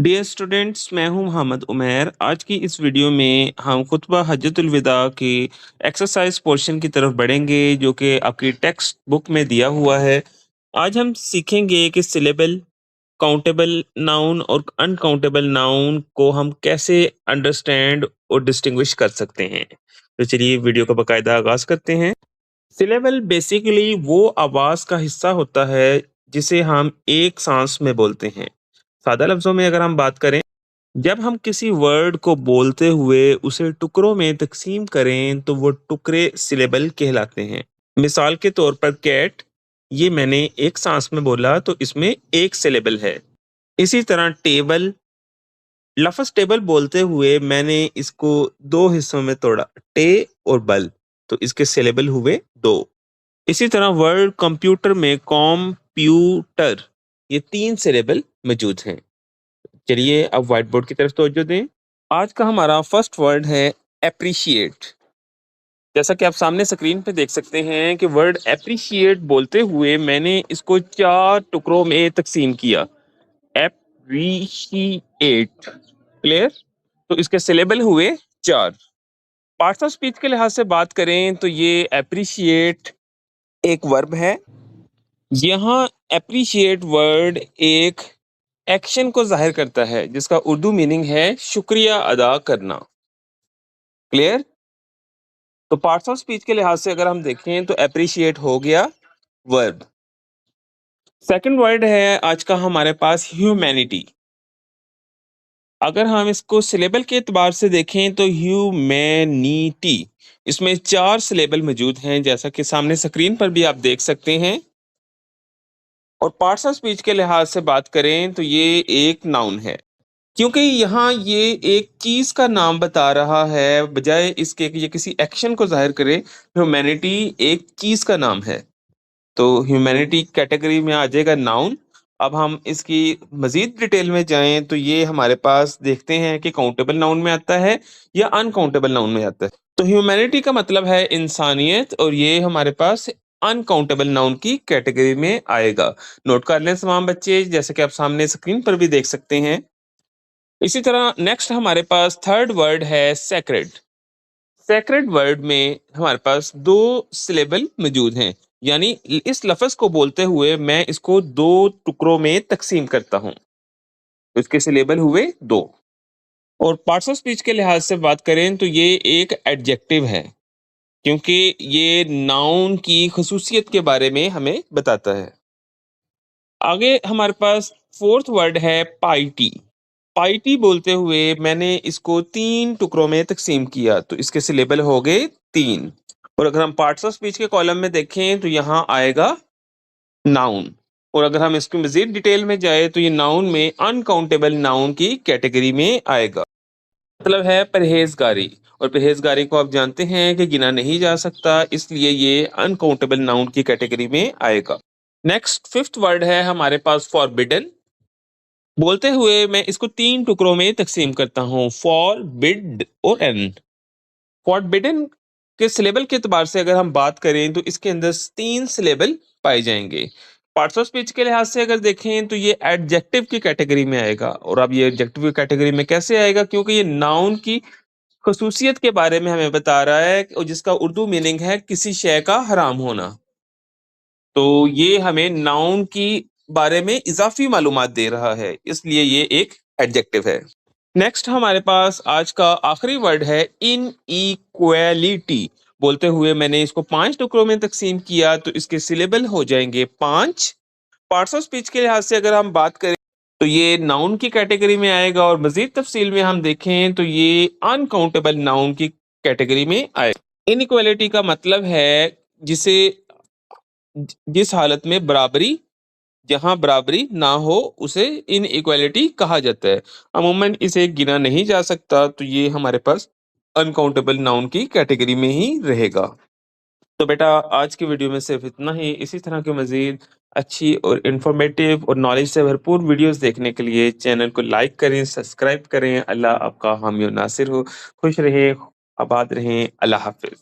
Dear students, मैं हूं मोहम्मद उमैर। आज की इस वीडियो में हम खुतबा हज्जतुल विदा की एक्सरसाइज पोर्शन की तरफ बढ़ेंगे जो कि आपकी टेक्स्ट बुक में दिया हुआ है। आज हम सीखेंगे कि सिलेबल, काउंटेबल नाउन और अनकाउंटेबल नाउन को हम कैसे अंडरस्टैंड और डिस्टिंग्विश कर सकते हैं। तो चलिए वीडियो का बाकायदा आगाज करते हैं। सिलेबल बेसिकली वो आवाज का हिस्सा होता है जिसे हम एक सांस में बोलते हैं। सादा लफ्जों में अगर हम बात करें, जब हम किसी वर्ड को बोलते हुए उसे टुकड़ों में तकसीम करें तो वो टुकड़े सिलेबल कहलाते हैं। मिसाल के तौर पर कैट, ये मैंने एक सांस में बोला तो इसमें एक सिलेबल है। इसी तरह टेबल, लफ्ज टेबल बोलते हुए मैंने इसको दो हिस्सों में तोड़ा, टे और बल, तो इसके सिलेबल हुए दो। इसी तरह वर्ड कंप्यूटर में कॉम्प्यूटर, ये तीन सिलेबल मौजूद हैं। चलिए अब व्हाइट बोर्ड की तरफ तवज्जो दें। आज का हमारा फर्स्ट वर्ड है एप्रिशिएट। जैसा कि आप सामने स्क्रीन पे देख सकते हैं कि वर्ड एप्रिशिएट बोलते हुए मैंने इसको चार टुकड़ों में तकसीम किया। Appreciate, clear? तो इसके सिलेबल हुए चार। पार्ट्स ऑफ स्पीच के लिहाज से बात करें तो ये एप्रिशिएट एक वर्ब है। यहाँ एप्रिशिएट वर्ड एक एक्शन को जाहिर करता है जिसका उर्दू मीनिंग है शुक्रिया अदा करना। क्लियर? तो पार्ट्स ऑफ स्पीच के लिहाज से अगर हम देखें तो एप्रिशिएट हो गया वर्ब। सेकंड वर्ड है आज का हमारे पास ह्यूमैनिटी। अगर हम इसको सिलेबल के एतबार से देखें तो ह्यूमैनिटी, इसमें चार सिलेबल मौजूद हैं जैसा कि सामने स्क्रीन पर भी आप देख सकते हैं। और पार्ट्स ऑफ स्पीच के लिहाज से बात करें तो ये एक नाउन है, क्योंकि यहाँ ये एक चीज का नाम बता रहा है बजाय इसके कि ये किसी एक्शन को जाहिर करे। ह्यूमैनिटी एक चीज का नाम है, तो ह्यूमैनिटी कैटेगरी में आ जाएगा नाउन। अब हम इसकी मजीद डिटेल में जाएं तो ये हमारे पास देखते हैं कि काउंटेबल नाउन में आता है या अनकाउंटेबल नाउन में आता है। तो ह्यूमैनिटी का मतलब है इंसानियत, और ये हमारे पास अनकाउंटेबल नाउन की कैटेगरी में आएगा। नोट कर लें तमाम बच्चे, जैसे कि आप सामने स्क्रीन पर भी देख सकते हैं। इसी तरह नेक्स्ट हमारे पास थर्ड वर्ड है सैक्रेड। सैक्रेड वर्ड में हमारे पास दो सिलेबल मौजूद हैं, यानी इस लफ्ज को बोलते हुए मैं इसको दो टुकड़ों में तकसीम करता हूं, तो इसके सिलेबल हुए दो। और पार्ट्स ऑफ स्पीच के लिहाज से बात करें तो ये एक एडजेक्टिव है, क्योंकि ये नाउन की खसूसियत के बारे में हमें बताता है। आगे हमारे पास फोर्थ वर्ड है पाइटी। पाइटी बोलते हुए मैंने इसको तीन टुकड़ों में तकसीम किया, तो इसके सिलेबल हो गए तीन। और अगर हम पार्ट्स ऑफ स्पीच के कॉलम में देखें तो यहाँ आएगा नाउन। और अगर हम इसकी मजीद डिटेल में जाए तो ये नाउन में अनकाउंटेबल नाउन की कैटेगरी में आएगा। मतलब है परहेजगारी, और परहेजगारी को आप जानते हैं कि गिना नहीं जा सकता, इसलिए ये अनकाउंटेबल नाउन की कैटेगरी में आएगा। नेक्स्ट फिफ्थ वर्ड है हमारे पास फॉरबिडन। बोलते हुए मैं इसको तीन टुकड़ों में तकसीम करता हूँ, फॉर बिड और एन। फॉरबिडन के सिलेबल के एतबार से अगर हम बात करें तो इसके अंदर तीन सिलेबल पाए जाएंगे। पार्ट्स ऑफ स्पीच के लिहाज से अगर देखें तो ये एडजेक्टिव की कैटेगरी में आएगा। और अब ये एडजेक्टिव की कैटेगरी में कैसे आएगा, क्योंकि ये नाउन की खसूसियत के बारे में हमें बता रहा है, और जिसका उर्दू मीनिंग है किसी शय का हराम होना। तो ये हमें नाउन की बारे में इजाफी मालूमात दे रहा है, इसलिए ये एक एडजेक्टिव है। नेक्स्ट हमारे पास आज का आखिरी वर्ड है इनइक्वालिटी। बोलते हुए मैंने इसको पांच टुकड़ों में तकसीम किया, तो इसके सिलेबल हो जाएंगे पांच। पार्ट्स ऑफ स्पीच के लिहाज से अगर हम बात करें तो ये नाउन की कैटेगरी में आएगा, और मजीद तफसील में हम देखें तो ये अनकाउंटेबल नाउन की कैटेगरी में आएगा। इनइक्वालिटी का मतलब है जिसे जिस हालत में बराबरी, जहां बराबरी ना हो, उसे इनइक्वालिटी कहा जाता है। अमूमन इसे गिना नहीं जा सकता, तो ये हमारे पास अनकाउंटेबल नाउन की कैटेगरी में ही रहेगा। तो बेटा आज की वीडियो में सिर्फ इतना ही। इसी तरह के मजीद अच्छी और इंफॉर्मेटिव और नॉलेज से भरपूर वीडियोस देखने के लिए चैनल को लाइक करें, सब्सक्राइब करें। अल्लाह आपका हामी और नासिर हो। खुश रहें, आबाद रहें। अल्लाह हाफिज।